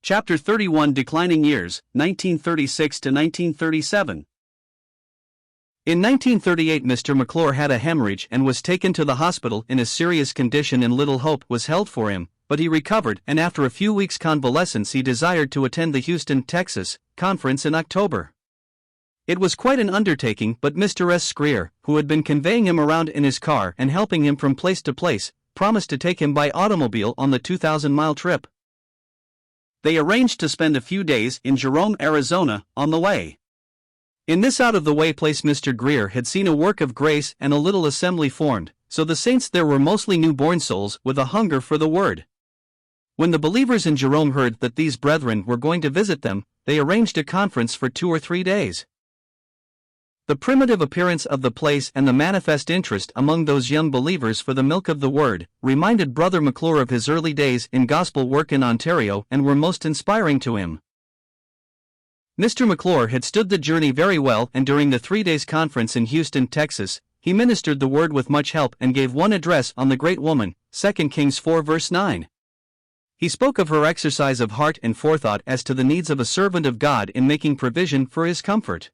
Chapter 31 Declining Years, 1936 to 1937. In 1938 Mr. McClure had a hemorrhage and was taken to the hospital in a serious condition and little hope was held for him, but he recovered and after a few weeks' convalescence he desired to attend the Houston, Texas, conference in October. It was quite an undertaking, but Mr. S. Screer, who had been conveying him around in his car and helping him from place to place, promised to take him by automobile on the 2,000-mile trip. They arranged to spend a few days in Jerome, Arizona, on the way. In this out-of-the-way place Mr. Greer had seen a work of grace and a little assembly formed, so the saints there were mostly newborn souls with a hunger for the word. When the believers in Jerome heard that these brethren were going to visit them, they arranged a conference for 2 or 3 days. The primitive appearance of the place and the manifest interest among those young believers for the milk of the word reminded Brother McClure of his early days in gospel work in Ontario and were most inspiring to him. Mr. McClure had stood the journey very well, and during the 3 days conference in Houston, Texas, he ministered the word with much help and gave one address on the great woman, 2 Kings 4 verse 9. He spoke of her exercise of heart and forethought as to the needs of a servant of God in making provision for his comfort.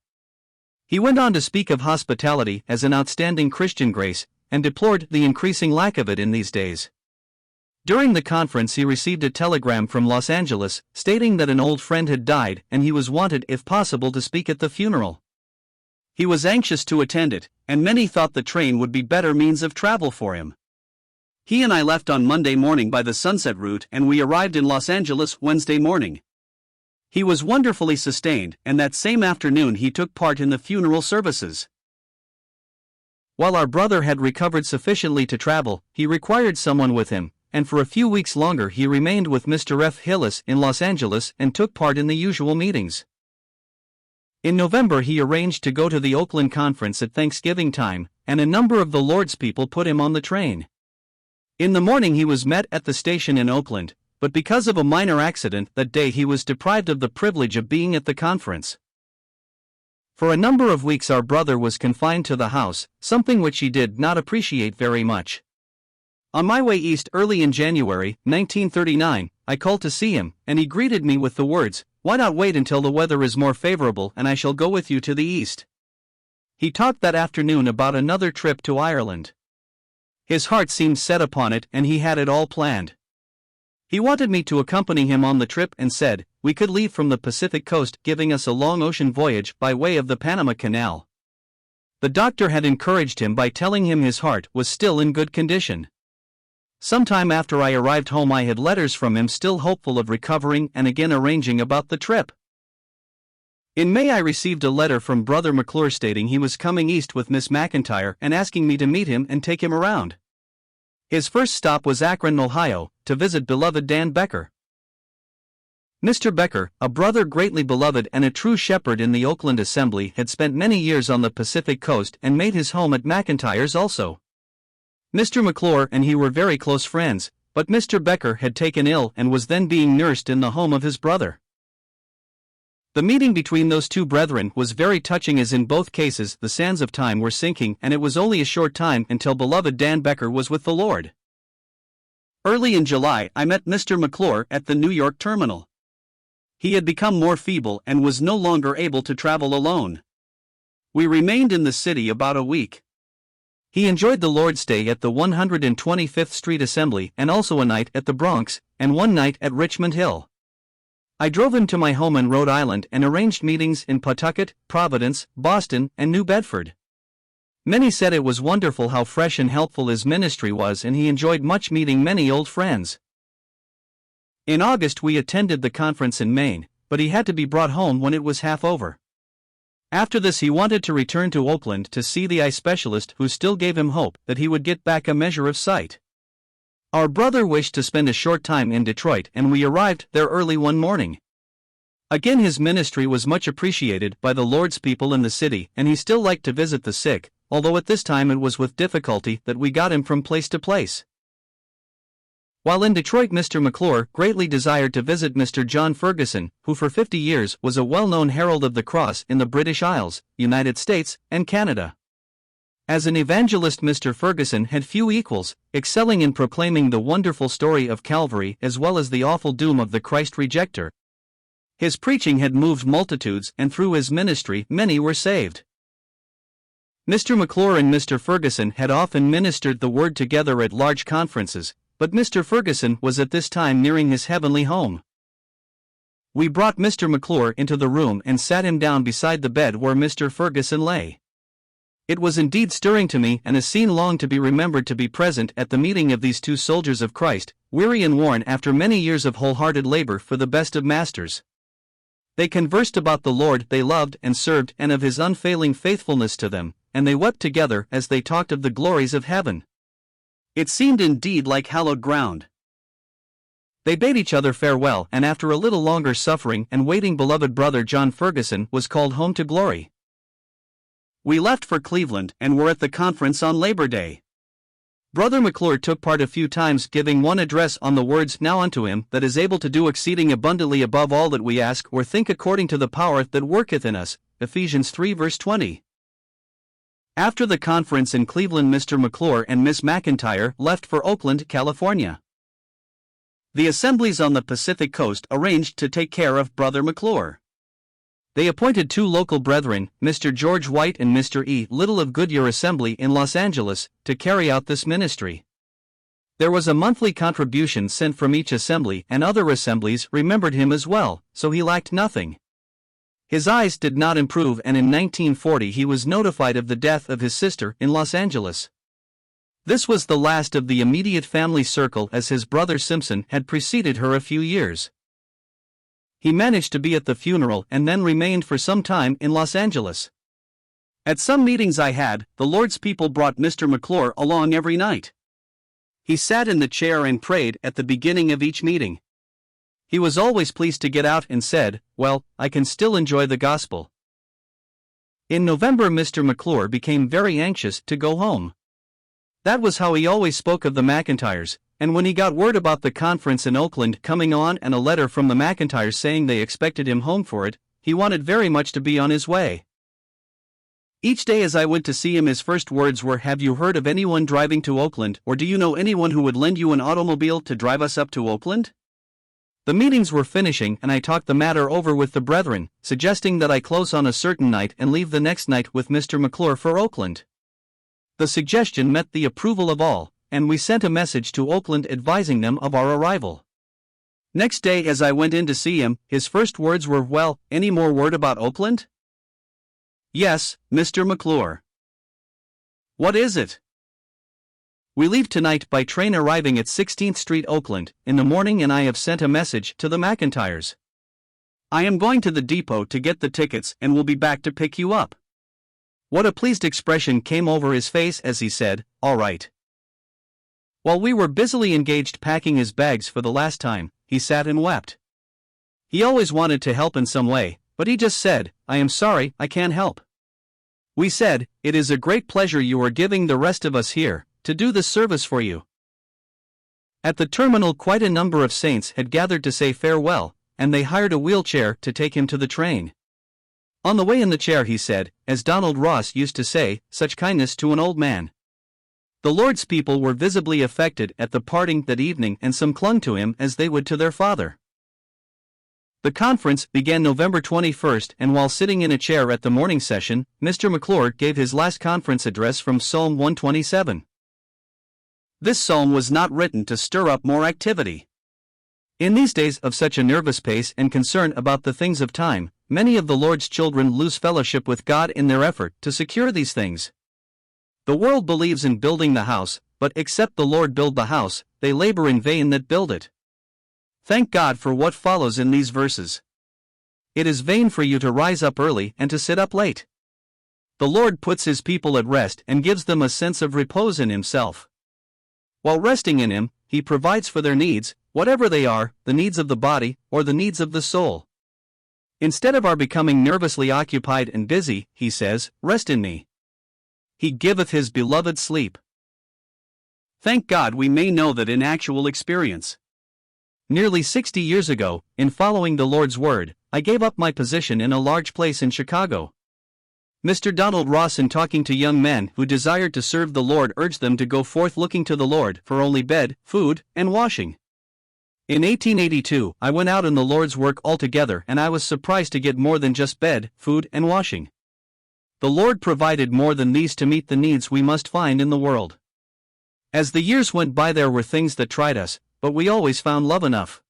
He went on to speak of hospitality as an outstanding Christian grace, and deplored the increasing lack of it in these days. During the conference he received a telegram from Los Angeles, stating that an old friend had died and he was wanted if possible to speak at the funeral. He was anxious to attend it, and many thought the train would be better means of travel for him. He and I left on Monday morning by the Sunset route and we arrived in Los Angeles Wednesday morning. He was wonderfully sustained, and that same afternoon he took part in the funeral services. While our brother had recovered sufficiently to travel, he required someone with him, and for a few weeks longer he remained with Mr. F. Hillis in Los Angeles and took part in the usual meetings. In November he arranged to go to the Oakland conference at Thanksgiving time, and a number of the Lord's people put him on the train. In the morning he was met at the station in Oakland, but because of a minor accident that day he was deprived of the privilege of being at the conference. For a number of weeks our brother was confined to the house, something which he did not appreciate very much. On my way east early in January, 1939, I called to see him, and he greeted me with the words, "Why not wait until the weather is more favorable and I shall go with you to the east?" He talked that afternoon about another trip to Ireland. His heart seemed set upon it and he had it all planned. He wanted me to accompany him on the trip and said we could leave from the Pacific coast, giving us a long ocean voyage by way of the Panama Canal. The doctor had encouraged him by telling him his heart was still in good condition. Sometime after I arrived home I had letters from him still hopeful of recovering and again arranging about the trip. In May I received a letter from Brother McClure stating he was coming east with Miss McIntyre and asking me to meet him and take him around. His first stop was Akron, Ohio, to visit beloved Dan Becker. Mr. Becker, a brother greatly beloved and a true shepherd in the Oakland Assembly, had spent many years on the Pacific coast and made his home at McIntyre's also. Mr. McClure and he were very close friends, but Mr. Becker had taken ill and was then being nursed in the home of his brother. The meeting between those two brethren was very touching, as in both cases the sands of time were sinking and it was only a short time until beloved Dan Becker was with the Lord. Early in July I met Mr. McClure at the New York terminal. He had become more feeble and was no longer able to travel alone. We remained in the city about a week. He enjoyed the Lord's Day at the 125th Street Assembly and also a night at the Bronx, and one night at Richmond Hill. I drove him to my home in Rhode Island and arranged meetings in Pawtucket, Providence, Boston, and New Bedford. Many said it was wonderful how fresh and helpful his ministry was, and he enjoyed much meeting many old friends. In August we attended the conference in Maine, but he had to be brought home when it was half over. After this he wanted to return to Oakland to see the eye specialist, who still gave him hope that he would get back a measure of sight. Our brother wished to spend a short time in Detroit and we arrived there early one morning. Again his ministry was much appreciated by the Lord's people in the city and he still liked to visit the sick, although at this time it was with difficulty that we got him from place to place. While in Detroit, Mr. McClure greatly desired to visit Mr. John Ferguson, who for 50 years was a well-known herald of the cross in the British Isles, United States, and Canada. As an evangelist, Mr. Ferguson had few equals, excelling in proclaiming the wonderful story of Calvary as well as the awful doom of the Christ rejecter. His preaching had moved multitudes, and through his ministry many were saved. Mr. McClure and Mr. Ferguson had often ministered the word together at large conferences, but Mr. Ferguson was at this time nearing his heavenly home. We brought Mr. McClure into the room and sat him down beside the bed where Mr. Ferguson lay. It was indeed stirring to me and a scene long to be remembered to be present at the meeting of these two soldiers of Christ, weary and worn after many years of wholehearted labor for the best of masters. They conversed about the Lord they loved and served and of his unfailing faithfulness to them, and they wept together as they talked of the glories of heaven. It seemed indeed like hallowed ground. They bade each other farewell, and after a little longer suffering and waiting, beloved brother John Ferguson was called home to glory. We left for Cleveland and were at the conference on Labor Day. Brother McClure took part a few times, giving one address on the words, "Now unto him that is able to do exceeding abundantly above all that we ask or think, according to the power that worketh in us," Ephesians 3 verse 20. After the conference in Cleveland, Mr. McClure and Miss McIntyre left for Oakland, California. The assemblies on the Pacific Coast arranged to take care of Brother McClure. They appointed two local brethren, Mr. George White and Mr. E. Little of Goodyear Assembly in Los Angeles, to carry out this ministry. There was a monthly contribution sent from each assembly, and other assemblies remembered him as well, so he lacked nothing. His eyes did not improve, and in 1940 he was notified of the death of his sister in Los Angeles. This was the last of the immediate family circle, as his brother Simpson had preceded her a few years. He managed to be at the funeral and then remained for some time in Los Angeles. At some meetings I had, the Lord's people brought Mr. McClure along every night. He sat in the chair and prayed at the beginning of each meeting. He was always pleased to get out and said, "Well, I can still enjoy the gospel." In November, Mr. McClure became very anxious to go home. That was how he always spoke of the McIntyres, and when he got word about the conference in Oakland coming on and a letter from the McIntyres saying they expected him home for it, he wanted very much to be on his way. Each day as I went to see him, his first words were, "Have you heard of anyone driving to Oakland, or do you know anyone who would lend you an automobile to drive us up to Oakland?" The meetings were finishing, and I talked the matter over with the brethren, suggesting that I close on a certain night and leave the next night with Mr. McClure for Oakland. The suggestion met the approval of all, and we sent a message to Oakland advising them of our arrival. Next day as I went in to see him, his first words were, "Well, any more word about Oakland?" "Yes, Mr. McClure." "What is it?" "We leave tonight by train, arriving at 16th Street, Oakland, in the morning, and I have sent a message to the McIntyres. I am going to the depot to get the tickets and will be back to pick you up." What a pleased expression came over his face as he said, "All right." While we were busily engaged packing his bags for the last time, he sat and wept. He always wanted to help in some way, but he just said, "I am sorry, I can't help." We said, "It is a great pleasure you are giving the rest of us here to do this service for you." At the terminal quite a number of saints had gathered to say farewell, and they hired a wheelchair to take him to the train. On the way in the chair he said, as Donald Ross used to say, "Such kindness to an old man." The Lord's people were visibly affected at the parting that evening, and some clung to him as they would to their father. The conference began November 21st, and while sitting in a chair at the morning session, Mr. McClure gave his last conference address from Psalm 127. This psalm was not written to stir up more activity. In these days of such a nervous pace and concern about the things of time, many of the Lord's children lose fellowship with God in their effort to secure these things. The world believes in building the house, but except the Lord build the house, they labor in vain that build it. Thank God for what follows in these verses. It is vain for you to rise up early and to sit up late. The Lord puts his people at rest and gives them a sense of repose in himself. While resting in him, he provides for their needs, whatever they are, the needs of the body or the needs of the soul. Instead of our becoming nervously occupied and busy, he says, "Rest in me. He giveth his beloved sleep." Thank God we may know that in actual experience. Nearly 60 years ago, in following the Lord's word, I gave up my position in a large place in Chicago. Mr. Donald Rawson, talking to young men who desired to serve the Lord, urged them to go forth looking to the Lord for only bed, food, and washing. In 1882, I went out in the Lord's work altogether, and I was surprised to get more than just bed, food, and washing. The Lord provided more than these to meet the needs we must find in the world. As the years went by, there were things that tried us, but we always found love enough.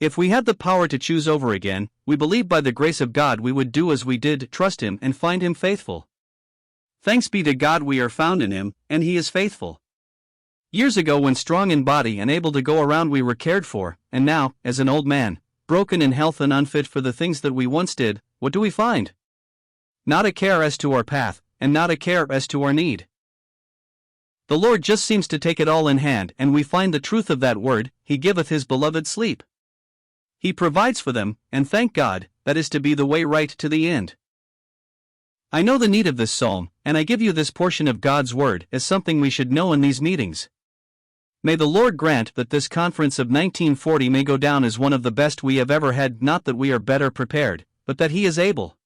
If we had the power to choose over again, we believe by the grace of God we would do as we did, trust Him and find Him faithful. Thanks be to God, we are found in Him, and He is faithful. Years ago, when strong in body and able to go around, we were cared for, and now, as an old man, broken in health and unfit for the things that we once did, what do we find? Not a care as to our path, and not a care as to our need. The Lord just seems to take it all in hand, and we find the truth of that word, He giveth His beloved sleep. He provides for them, and thank God, that is to be the way right to the end. I know the need of this psalm, and I give you this portion of God's word as something we should know in these meetings. May the Lord grant that this conference of 1940 may go down as one of the best we have ever had, not that we are better prepared, but that He is able.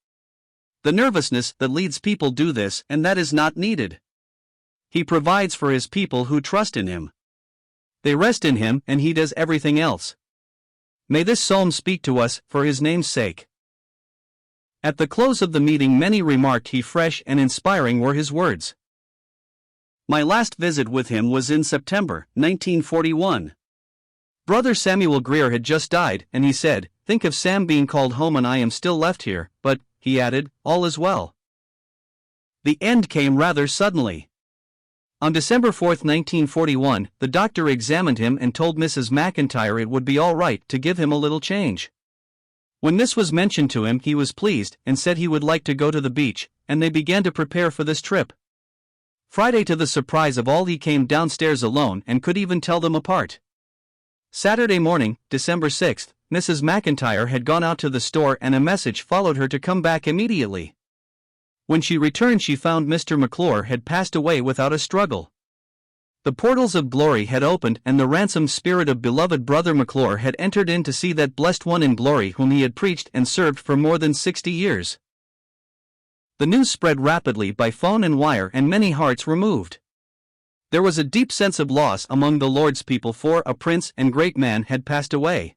The nervousness that leads people do this, and that is not needed. He provides for His people who trust in Him. They rest in Him, and He does everything else. May this psalm speak to us, for His name's sake. At the close of the meeting, many remarked how fresh and inspiring were his words. My last visit with him was in September 1941. Brother Samuel Greer had just died, and he said, "Think of Sam being called home and I am still left here, but," he added, "all is well." The end came rather suddenly. On December 4, 1941, the doctor examined him and told Mrs. McIntyre it would be all right to give him a little change. When this was mentioned to him, he was pleased and said he would like to go to the beach, and they began to prepare for this trip. Friday, to the surprise of all, he came downstairs alone and could even tell them apart. Saturday morning, December 6, Mrs. McIntyre had gone out to the store and a message followed her to come back immediately. When she returned, she found Mr. McClure had passed away without a struggle. The portals of glory had opened, and the ransomed spirit of beloved Brother McClure had entered in to see that blessed one in glory whom he had preached and served for more than 60 years. The news spread rapidly by phone and wire, and many hearts were moved. There was a deep sense of loss among the Lord's people, for a prince and great man had passed away.